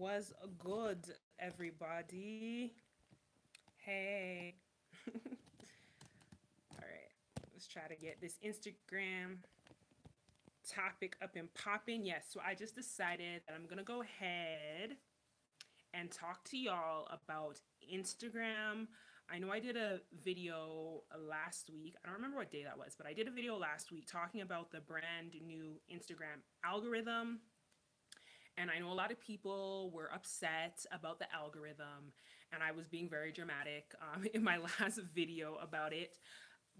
Was good, everybody? Hey. All right, let's try to get this Instagram topic up and popping. Yes, so I just decided that I'm gonna go ahead and talk to y'all about Instagram. I know I did a video last week. I don't remember what day that was, but I did a video last week talking about the brand new Instagram algorithm. And I know a lot of people were upset about the algorithm, and I was being very dramatic in my last video about it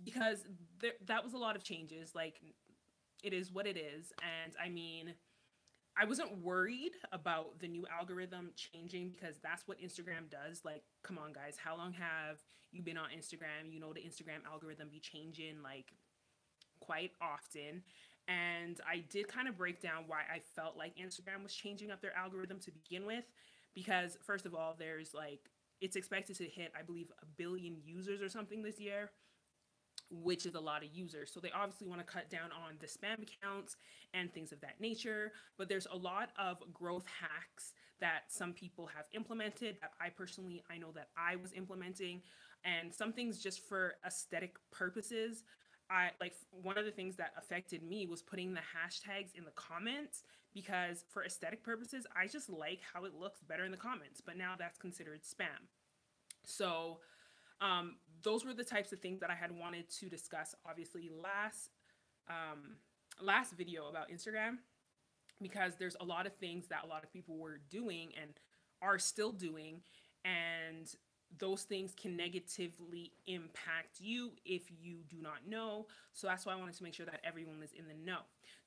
because that was a lot of changes. Like, it is what it is. And I mean, I wasn't worried about the new algorithm changing because that's what Instagram does. Like, come on, guys, how long have you been on Instagram? You know, the Instagram algorithm be changing like quite often. And I did kind of break down why I felt like Instagram was changing up their algorithm to begin with. Because, first of all, there's like, it's expected to hit, I believe, a billion users or something this year, which is a lot of users. So they obviously want to cut down on the spam accounts and things of that nature. But there's a lot of growth hacks that some people have implemented that I know that I was implementing, and some things just for aesthetic purposes. I like one of the things that affected me was putting the hashtags in the comments because for aesthetic purposes, I just like how it looks better in the comments, but now that's considered spam. So those were the types of things that I had wanted to discuss, obviously, last video about Instagram, because there's a lot of things that a lot of people were doing and are still doing, and those things can negatively impact you if you do not know. So that's why I wanted to make sure that everyone is in the know.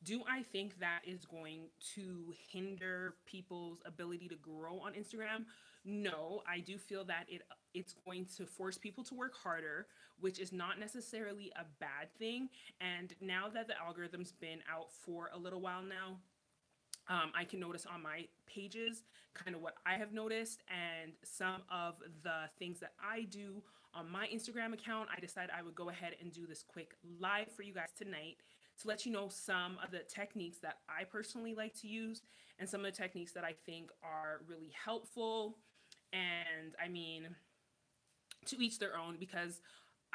Do I think that is going to hinder people's ability to grow on Instagram? No, I do feel that it's going to force people to work harder, which is not necessarily a bad thing. And now that the algorithm's been out for a little while now, I can notice on my pages kind of what I have noticed, and some of the things that I do on my Instagram account. I decided I would go ahead and do this quick live for you guys tonight to let you know some of the techniques that I personally like to use and some of the techniques that I think are really helpful. And I mean, to each their own, because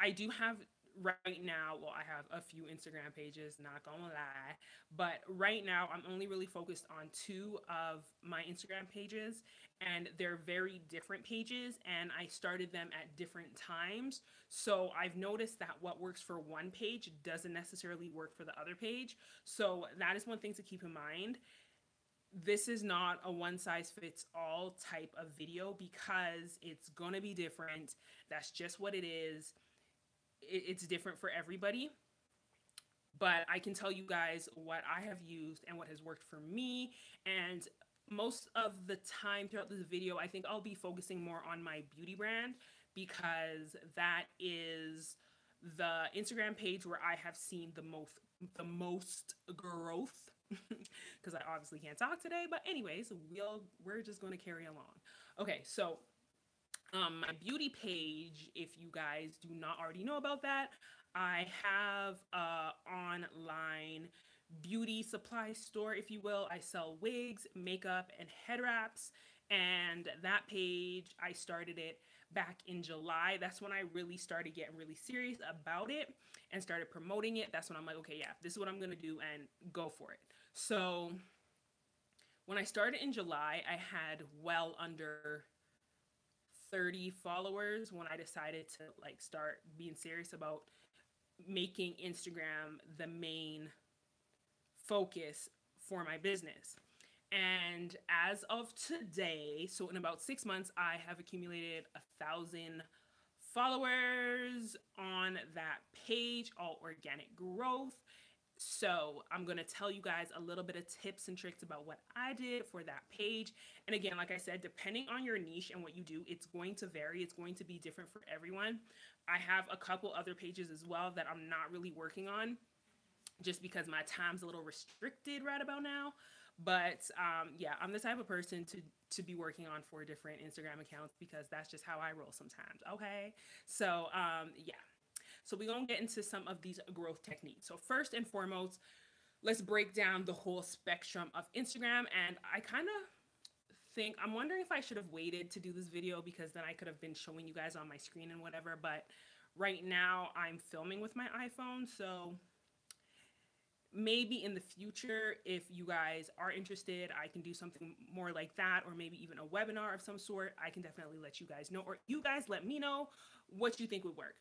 I do have right now, well, I have a few Instagram pages, not gonna lie, but right now I'm only really focused on two of my Instagram pages, and they're very different pages, and I started them at different times. So I've noticed that what works for one page doesn't necessarily work for the other page. So that is one thing to keep in mind. This is not a one size fits all type of video because it's gonna be different. That's just what it is. It's different for everybody. But I can tell you guys what I have used and what has worked for me. And most of the time throughout this video, I think I'll be focusing more on my beauty brand because that is the Instagram page where I have seen the most growth. Because I obviously can't talk today, but anyways, we're just going to carry along. Okay, so my beauty page, if you guys do not already know about that, I have a online beauty supply store, if you will. I sell wigs, makeup, and head wraps. And that page, I started it back in July. That's when I really started getting really serious about it and started promoting it. That's when I'm like, okay, yeah, this is what I'm going to do and go for it. So when I started in July, I had well under 30 followers when I decided to like start being serious about making Instagram the main focus for my business. And as of today, so in about 6 months, I have accumulated 1,000 followers on that page, all organic growth. So I'm going to tell you guys a little bit of tips and tricks about what I did for that page. And again, like I said, depending on your niche and what you do, it's going to vary. It's going to be different for everyone. I have a couple other pages as well that I'm not really working on just because my time's a little restricted right about now. But yeah, I'm the type of person to be working on 4 different Instagram accounts because that's just how I roll sometimes. Okay. So yeah. So we're going to get into some of these growth techniques. So first and foremost, let's break down the whole spectrum of Instagram. And I kind of think, I'm wondering if I should have waited to do this video because then I could have been showing you guys on my screen and whatever. But right now I'm filming with my iPhone. So maybe in the future, if you guys are interested, I can do something more like that, or maybe even a webinar of some sort. I can definitely let you guys know, or you guys let me know what you think would work.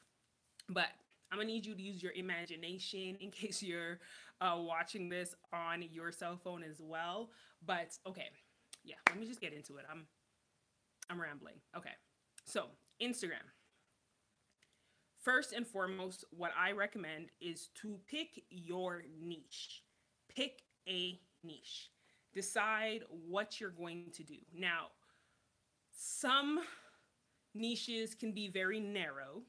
But I'm gonna need you to use your imagination in case you're watching this on your cell phone as well. But okay, yeah, let me just get into it. I'm rambling. Okay, so Instagram. First and foremost, what I recommend is to pick your niche. Pick a niche. Decide what you're going to do. Now, some niches can be very narrow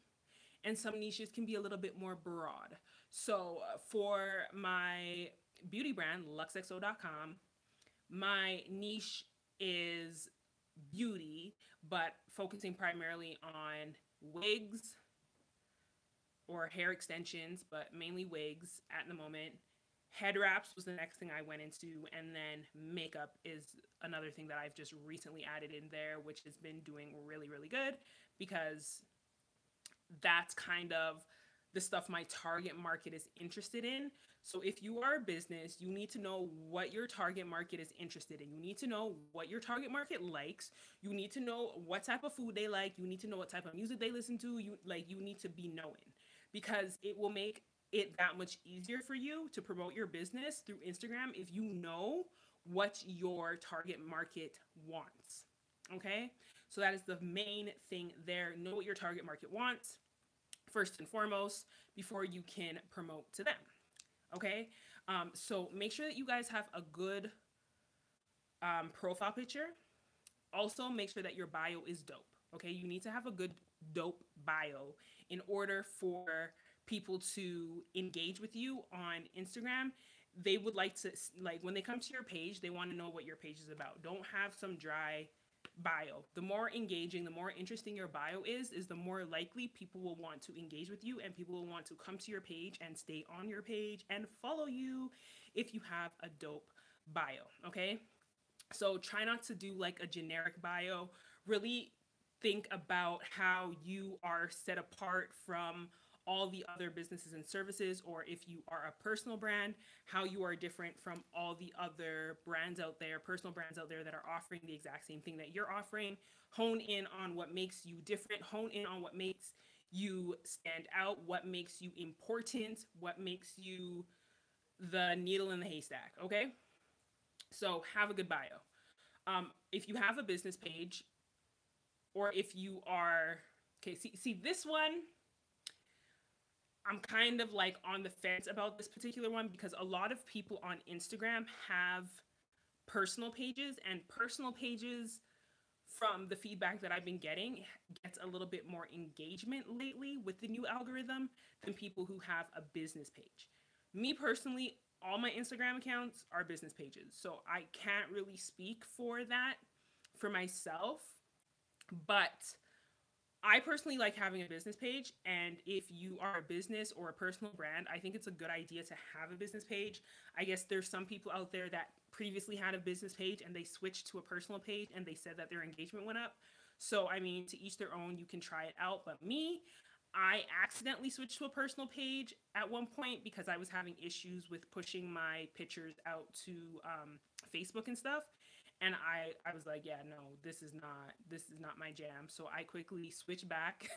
and some niches can be a little bit more broad. So for my beauty brand, luxexo.com, my niche is beauty, but focusing primarily on wigs or hair extensions, but mainly wigs at the moment. Head wraps was the next thing I went into, and then makeup is another thing that I've just recently added in there, which has been doing really, really good because that's kind of the stuff my target market is interested in. So if you are a business, you need to know what your target market is interested in. You need to know what your target market likes. You need to know what type of food they like. You need to know what type of music they listen to. You need to be knowing, because it will make it that much easier for you to promote your business through Instagram if you know what your target market wants. Okay? So that is the main thing there. Know what your target market wants first and foremost before you can promote to them. Okay? So make sure that you guys have a good profile picture. Also, make sure that your bio is dope. Okay? You need to have a good, dope bio in order for people to engage with you on Instagram. They would like to, like, when they come to your page, they want to know what your page is about. Don't have some dry bio. The more engaging, the more interesting your bio is the more likely people will want to engage with you, and people will want to come to your page and stay on your page and follow you if you have a dope bio. Okay? So try not to do like a generic bio. Really think about how you are set apart from all the other businesses and services, or if you are a personal brand, how you are different from all the other brands out there, personal brands out there that are offering the exact same thing that you're offering. Hone in on what makes you different, hone in on what makes you stand out, what makes you important, what makes you the needle in the haystack. Okay? So have a good bio. If you have a business page, or if you are, okay, see this one, I'm kind of like on the fence about this particular one, because a lot of people on Instagram have personal pages, and personal pages, from the feedback that I've been getting, gets a little bit more engagement lately with the new algorithm than people who have a business page. Me personally, all my Instagram accounts are business pages, so I can't really speak for that for myself, but I personally like having a business page. And if you are a business or a personal brand, I think it's a good idea to have a business page. I guess there's some people out there that previously had a business page and they switched to a personal page and they said that their engagement went up. So, I mean, to each their own, you can try it out. But me, I accidentally switched to a personal page at one point because I was having issues with pushing my pictures out to Facebook and stuff. And I was like, yeah, no, this is not my jam. So I quickly switched back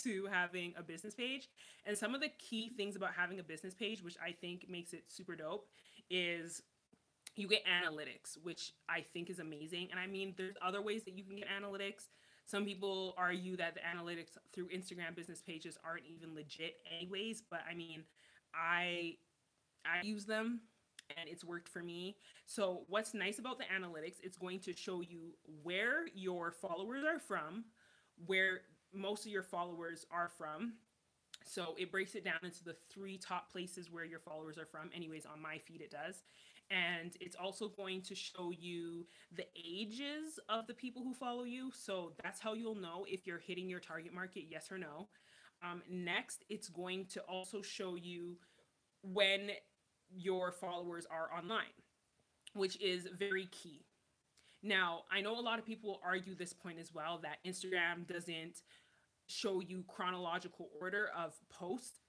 to having a business page. And some of the key things about having a business page, which I think makes it super dope, is you get analytics, which I think is amazing. And I mean, there's other ways that you can get analytics. Some people argue that the analytics through Instagram business pages aren't even legit anyways, but I mean, I use them and it's worked for me. So what's nice about the analytics, it's going to show you where your followers are from, where most of your followers are from. So it breaks it down into the 3 top places where your followers are from. Anyways, on my feed it does. And it's also going to show you the ages of the people who follow you. So that's how you'll know if you're hitting your target market, yes or no. Next, it's going to also show you when your followers are online, which is very key. Now, I know a lot of people argue this point as well, that Instagram doesn't show you chronological order of posts.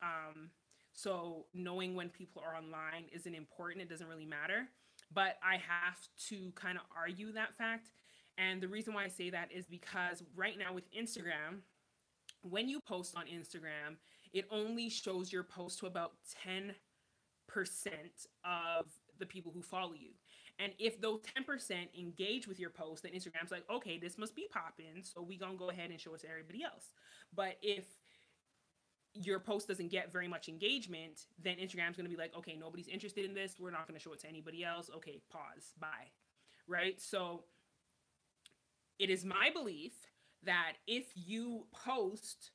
So knowing when people are online isn't important. It doesn't really matter. But I have to kind of argue that fact. And the reason why I say that is because right now with Instagram, when you post on Instagram, it only shows your post to about 10% of the people who follow you. And if those 10% engage with your post, then Instagram's like, okay, this must be popping. So we gonna go ahead and show it to everybody else. But if your post doesn't get very much engagement, then Instagram's gonna be like, okay, nobody's interested in this. We're not gonna show it to anybody else. Okay, pause, bye. Right? So it is my belief that if you post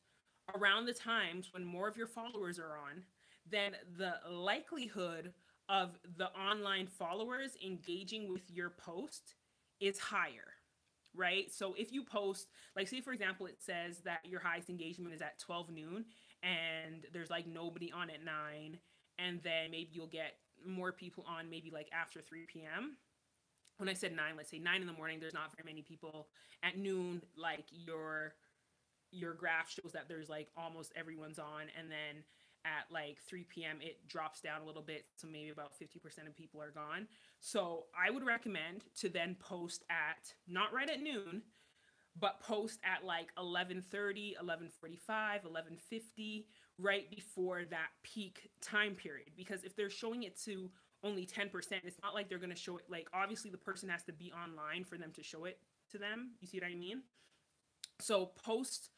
around the times when more of your followers are on, then the likelihood of the online followers engaging with your post is higher, right? So if you post, like, say for example, it says that your highest engagement is at 12 noon and there's like nobody on at 9, and then maybe you'll get more people on maybe like after 3 p.m. When I said 9, let's say 9 in the morning, there's not very many people. At noon, like your graph shows that there's like almost everyone's on, and then at like 3 p.m. it drops down a little bit, so maybe about 50% of people are gone. So I would recommend to then post at, not right at noon, but post at like 11:30, 11:45, 11:50, right before that peak time period. Because if they're showing it to only 10%, it's not like they're going to show it, like obviously the person has to be online for them to show it to them. You see what I mean? So post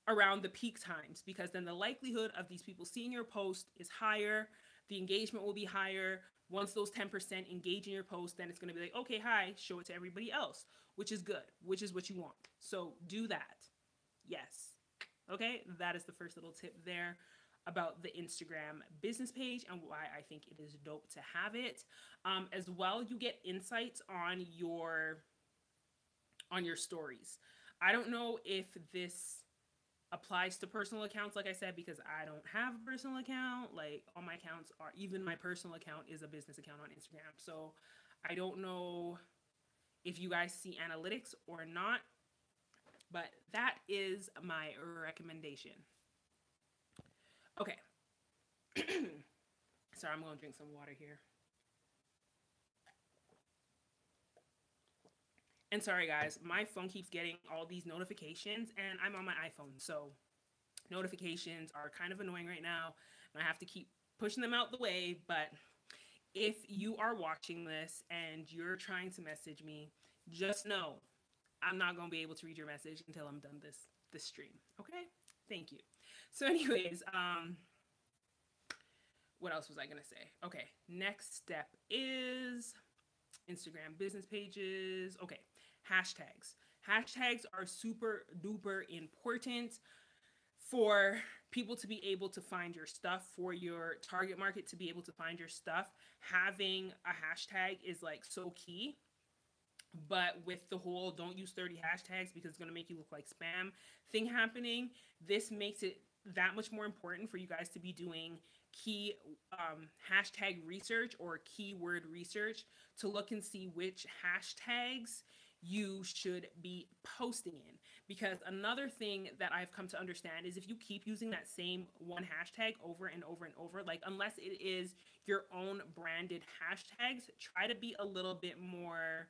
around the peak times, because then the likelihood of these people seeing your post is higher. The engagement will be higher. Once those 10% engage in your post, then it's going to be like, okay, hi, show it to everybody else, which is good, which is what you want. So do that. Yes. Okay, that is the first little tip there about the Instagram business page and why I think it is dope to have it. As well, you get insights on your stories. I don't know if this applies to personal accounts, like I said, because I don't have a personal account. Like all my accounts are, even my personal account is a business account on Instagram. So I don't know if you guys see analytics or not, but that is my recommendation. Okay. Sorry, I'm going to drink some water here. And sorry guys, my phone keeps getting all these notifications and I'm on my iPhone. So notifications are kind of annoying right now and I have to keep pushing them out the way. But if you are watching this and you're trying to message me, just know I'm not going to be able to read your message until I'm done this stream. Okay? Thank you. So anyways, what else was I going to say? Okay, next step is Instagram business pages. Okay, hashtags. Hashtags are super duper important for people to be able to find your stuff, for your target market to be able to find your stuff. Having a hashtag is like so key. But with the whole don't use 30 hashtags because it's going to make you look like spam thing happening, this makes it that much more important for you guys to be doing key hashtag research or keyword research to look and see which hashtags you should be posting in. Because another thing that I've come to understand is if you keep using that same one hashtag over and over and over, like unless it is your own branded hashtags, try to be a little bit more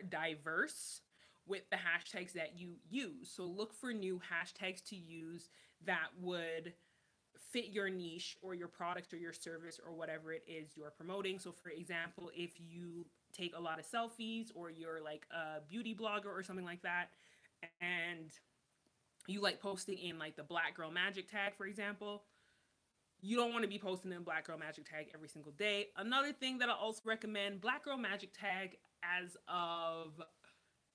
diverse with the hashtags that you use. So look for new hashtags to use that would fit your niche or your product or your service or whatever it is you're promoting. So for example, if you take a lot of selfies or you're like a beauty blogger or something like that, and you like posting in like the Black Girl Magic tag, for example, you don't want to be posting in Black Girl Magic tag every single day. Another thing that I also recommend, Black Girl Magic tag, as of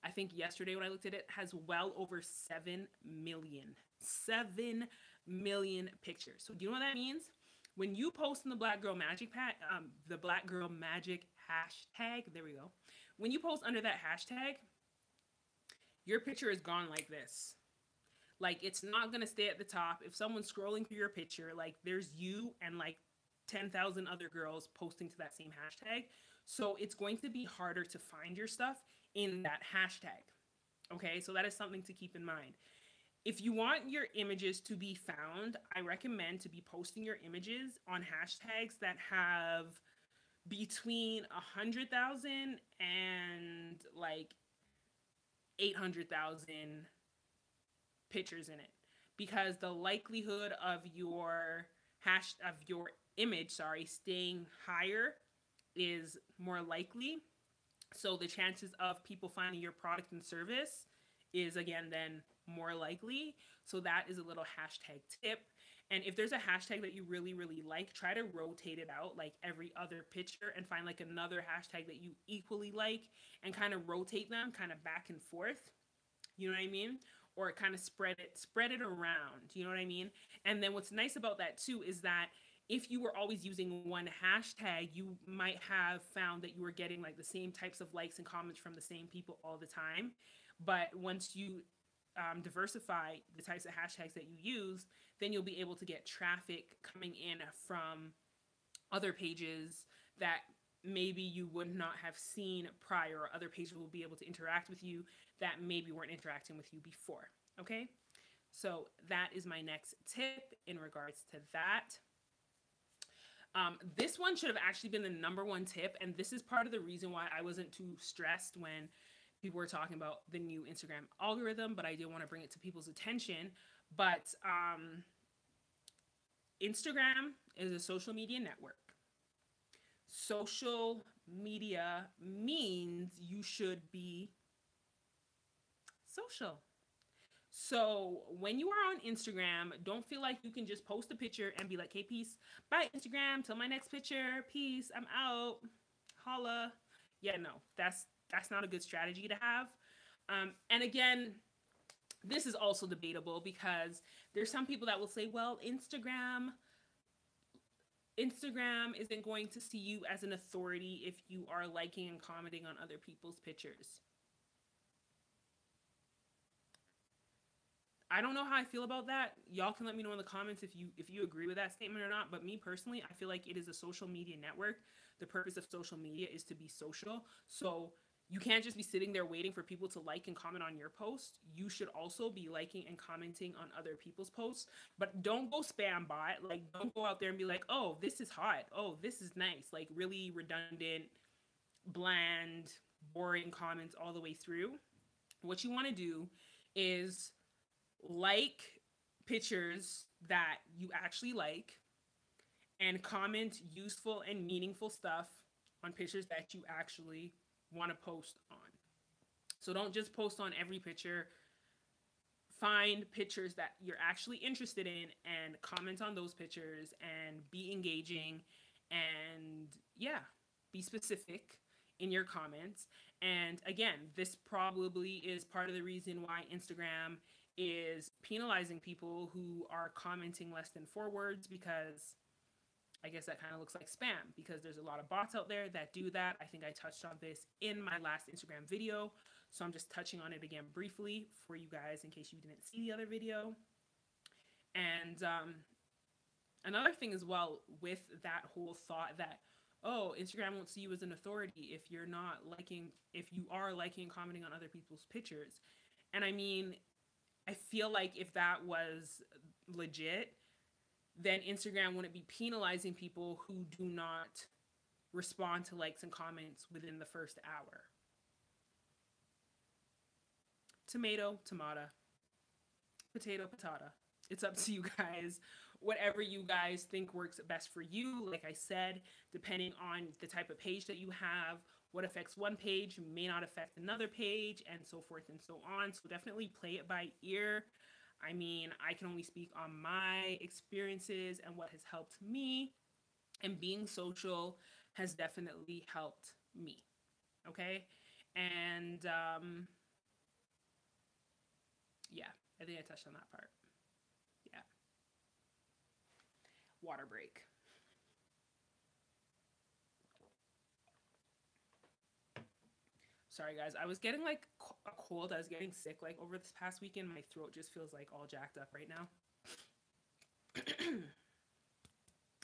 I think yesterday when I looked at it, has well over 7 million pictures. So do you know what that means? When you post in the Black Girl Magic the Black Girl Magic hashtag, there we go. When you post under that hashtag, your picture is gone like this. Like it's not gonna stay at the top. If someone's scrolling through your picture, like there's you and like 10,000 other girls posting to that same hashtag. So it's going to be harder to find your stuff in that hashtag. Okay, so that is something to keep in mind. If you want your images to be found, I recommend to be posting your images on hashtags that have between 100,000 and like 800,000 pictures in it, because the likelihood of your image, staying higher is more likely. So the chances of people finding your product and service is again then more likely. So that is a little hashtag tip. And if there's a hashtag that you really, really like, try to rotate it out like every other picture and find like another hashtag that you equally like and kind of rotate them kind of back and forth. You know what I mean? Or kind of spread it around. You know what I mean? And then what's nice about that too is that if you were always using one hashtag, you might have found that you were getting like the same types of likes and comments from the same people all the time. But once you diversify the types of hashtags that you use, then you'll be able to get traffic coming in from other pages that maybe you would not have seen prior, or other pages will be able to interact with you that maybe weren't interacting with you before. Okay, so that is my next tip in regards to that. This one should have actually been the number one tip, and this is part of the reason why I wasn't too stressed when people were talking about the new Instagram algorithm, but I did want to bring it to people's attention. But Instagram is a social media network. Social media means you should be social. So when you are on Instagram, don't feel like you can just post a picture and be like, hey, peace, bye Instagram, till my next picture, peace, I'm out, holla. Yeah, no, that's not a good strategy to have. And again, this is also debatable because there's some people that will say, well, Instagram isn't going to see you as an authority if you are liking and commenting on other people's pictures. I don't know how I feel about that. Y'all can let me know in the comments if you agree with that statement or not. But me personally, I feel like it is a social media network. The purpose of social media is to be social. So you can't just be sitting there waiting for people to like and comment on your post. You should also be liking and commenting on other people's posts. But don't go spam bot. Like, don't go out there and be like, oh, this is hot. Oh, this is nice. Like, really redundant, bland, boring comments all the way through. What you want to do is like pictures that you actually like and comment useful and meaningful stuff on pictures that you actually want to post on. So don't just post on every picture. Find pictures that you're actually interested in and comment on those pictures and be engaging and yeah, be specific in your comments. And again, this probably is part of the reason why Instagram is penalizing people who are commenting less than 4 words, because I guess that kind of looks like spam, because there's a lot of bots out there that do that. I think I touched on this in my last Instagram video, so I'm just touching on it again briefly for you guys in case you didn't see the other video. And another thing as well with that whole thought that, oh, Instagram won't see you as an authority if you are liking and commenting on other people's pictures. And I mean, I feel like if that was legit, then Instagram wouldn't be penalizing people who do not respond to likes and comments within the first hour. Tomato, tomato. Potato, patata. It's up to you guys. Whatever you guys think works best for you. Like I said, depending on the type of page that you have, what affects one page may not affect another page, and so forth and so on. So definitely play it by ear. I mean, I can only speak on my experiences and what has helped me, and being social has definitely helped me. Okay? And yeah, I think I touched on that part. Yeah. Water break. Sorry guys, I was getting like a cold. I was getting sick like over this past weekend. My throat just feels like all jacked up right now.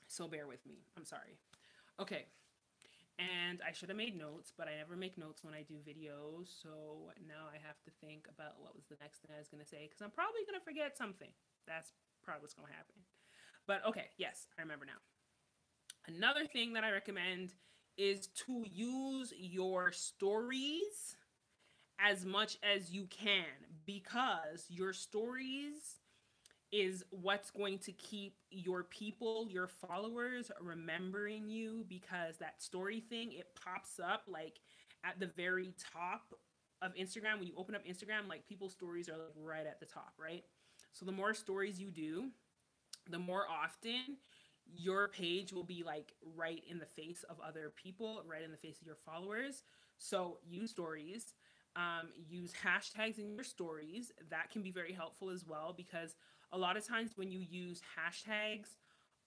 So bear with me. I'm sorry. Okay. And I should have made notes, but I never make notes when I do videos. So now I have to think about what was the next thing I was going to say because I'm probably going to forget something. That's probably what's going to happen. But okay, yes, I remember now. Another thing that I recommend is to use your stories as much as you can because your stories is what's going to keep your people, your followers remembering you because that story thing, it pops up like at the very top of Instagram. When you open up Instagram, like people's stories are like right at the top, right? So the more stories you do, the more often your page will be like right in the face of other people, right in the face of your followers. So use stories, use hashtags in your stories. That can be very helpful as well because a lot of times when you use hashtags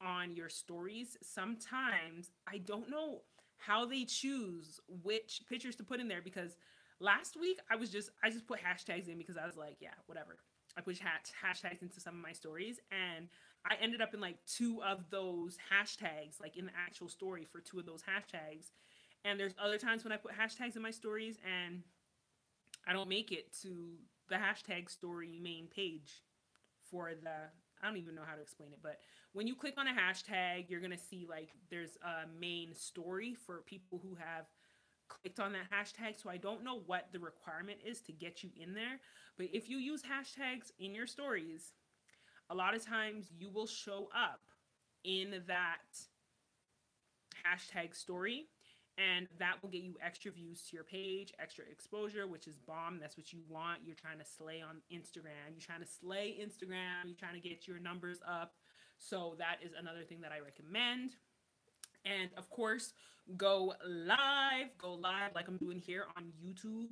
on your stories, sometimes I don't know how they choose which pictures to put in there because last week I just put hashtags in because I was like, yeah, whatever. I put hashtags into some of my stories and I ended up in like two of those hashtags, like in the actual story for two of those hashtags. And there's other times when I put hashtags in my stories and I don't make it to the hashtag story main page for the, I don't even know how to explain it, but when you click on a hashtag, you're going to see like there's a main story for people who have clicked on that hashtag. So I don't know what the requirement is to get you in there. But if you use hashtags in your stories, a lot of times you will show up in that hashtag story and that will get you extra views to your page, extra exposure, which is bomb. That's what you want. You're trying to slay on Instagram. You're trying to slay Instagram. You're trying to get your numbers up. So that is another thing that I recommend. And of course, go live. Go live like I'm doing here on YouTube.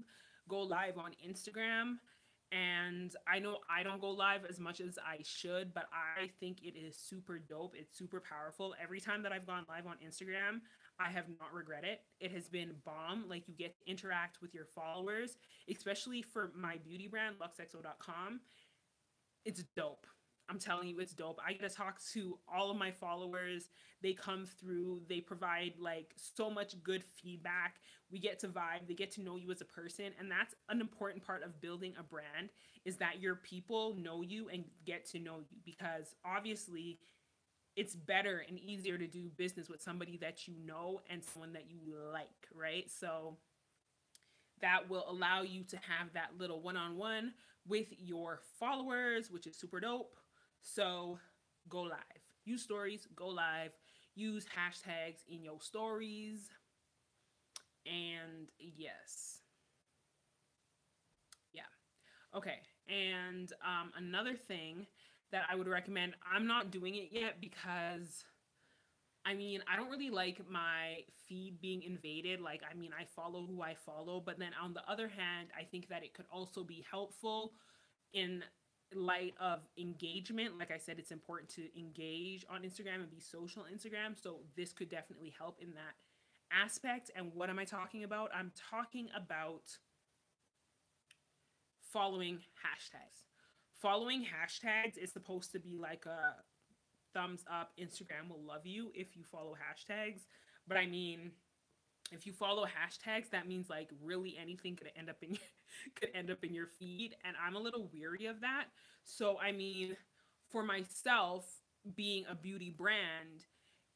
Go live on Instagram. And I know I don't go live as much as I should, but I think it is super dope. It's super powerful. Every time that I've gone live on Instagram, I have not regretted it. It has been bomb. Like you get to interact with your followers, especially for my beauty brand, luxexo.com. It's dope. I'm telling you, it's dope. I get to talk to all of my followers. They come through, they provide like so much good feedback. We get to vibe, they get to know you as a person. And that's an important part of building a brand is that your people know you and get to know you because obviously it's better and easier to do business with somebody that you know and someone that you like, right? So that will allow you to have that little one-on-one with your followers, which is super dope. So go live. Use stories, go live. Use hashtags in your stories. And yes. Yeah. Okay. And another thing that I would recommend, I'm not doing it yet because I mean, I don't really like my feed being invaded. Like, I mean, I follow who I follow, but then on the other hand, I think that it could also be helpful in light of engagement. Like I said, it's important to engage on Instagram and be social on Instagram. So this could definitely help in that aspect. And what am I talking about? I'm talking about following hashtags. Following hashtags is supposed to be like a thumbs up. Instagram will love you if you follow hashtags. But I mean, if you follow hashtags, that means like really anything could end up in could end up in your feed, and I'm a little weary of that. So I mean, for myself, being a beauty brand,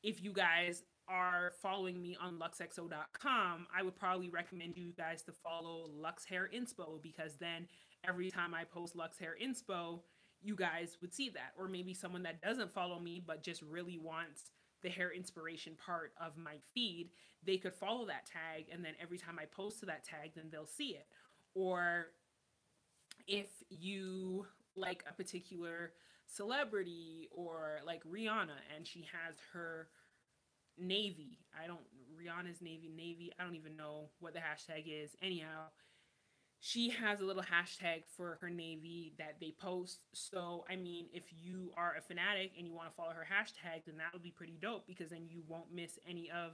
if you guys are following me on luxexo.com, I would probably recommend you guys to follow Lux Hair Inspo because then every time I post Lux Hair Inspo, you guys would see that. Or maybe someone that doesn't follow me but just really wants the hair inspiration part of my feed, they could follow that tag and then every time I post to that tag, then they'll see it. Or if you like a particular celebrity or like Rihanna and she has her navy, I don't, Rihanna's navy, I don't even know what the hashtag is. Anyhow, she has a little hashtag for her navy that they post. So, I mean, if you are a fanatic and you want to follow her hashtag, then that would be pretty dope because then you won't miss any of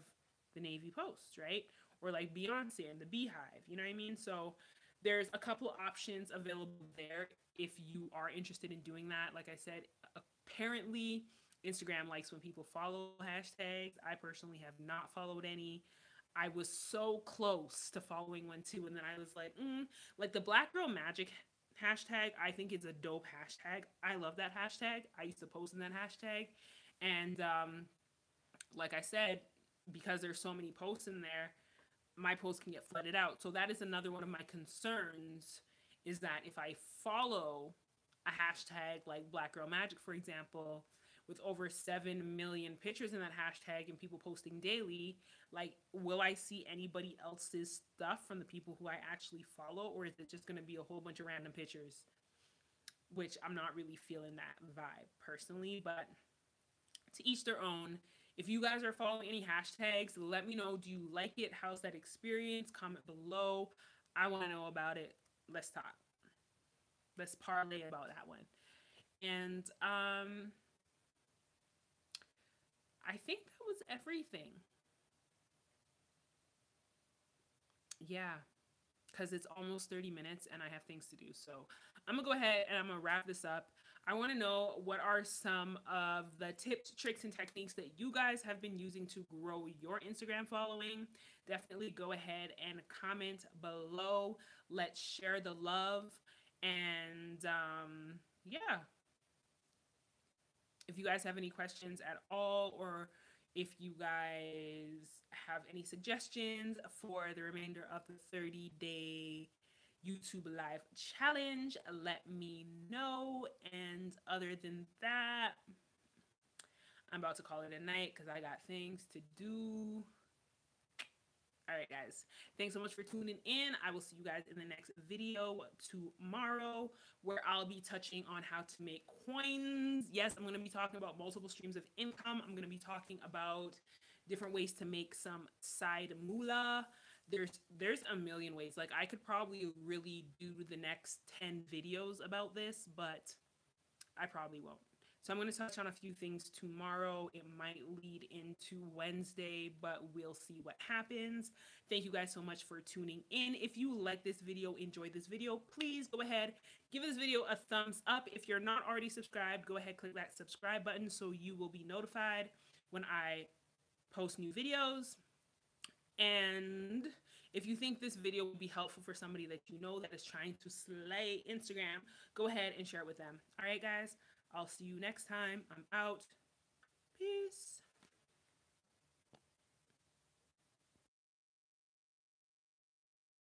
the navy posts, right? Or like Beyonce and the Beehive, you know what I mean? So, there's a couple options available there if you are interested in doing that. Like I said, apparently Instagram likes when people follow hashtags. I personally have not followed any. I was so close to following one too, and then I was like the Black Girl Magic hashtag. I think it's a dope hashtag. I love that hashtag. I used to post in that hashtag, and like I said, because there's so many posts in there, my posts can get flooded out. So that is another one of my concerns, is that if I follow a hashtag like Black Girl Magic, for example, with over 7 million pictures in that hashtag and people posting daily, like, will I see anybody else's stuff from the people who I actually follow, or is it just going to be a whole bunch of random pictures? Which I'm not really feeling that vibe personally, but to each their own. If you guys are following any hashtags, let me know. Do you like it? How's that experience? Comment below. I want to know about it. Let's talk. Let's parlay about that one. And I think that was everything. Yeah, because it's almost 30 minutes and I have things to do. So I'm going to go ahead and I'm going to wrap this up. I want to know, what are some of the tips, tricks, and techniques that you guys have been using to grow your Instagram following? Definitely go ahead and comment below. Let's share the love. And yeah, if you guys have any questions at all, or if you guys have any suggestions for the remainder of the 30-day YouTube live challenge, let me know. And other than that, I'm about to call it a night because I got things to do. All right, guys. Thanks so much for tuning in. I will see you guys in the next video tomorrow, where I'll be touching on how to make coins. Yes, I'm going to be talking about multiple streams of income. I'm going to be talking about different ways to make some side moolah. There's a million ways. Like, I could probably really do the next 10 videos about this, but I probably won't. So I'm going to touch on a few things tomorrow. It might lead into Wednesday, but we'll see what happens. Thank you guys so much for tuning in. If you like this video, enjoyed this video, please go ahead, give this video a thumbs up. If you're not already subscribed, go ahead, click that subscribe button so you will be notified when I post new videos. And if you think this video will be helpful for somebody that you know that is trying to slay Instagram, go ahead and share it with them. All right, guys, I'll see you next time. I'm out. Peace.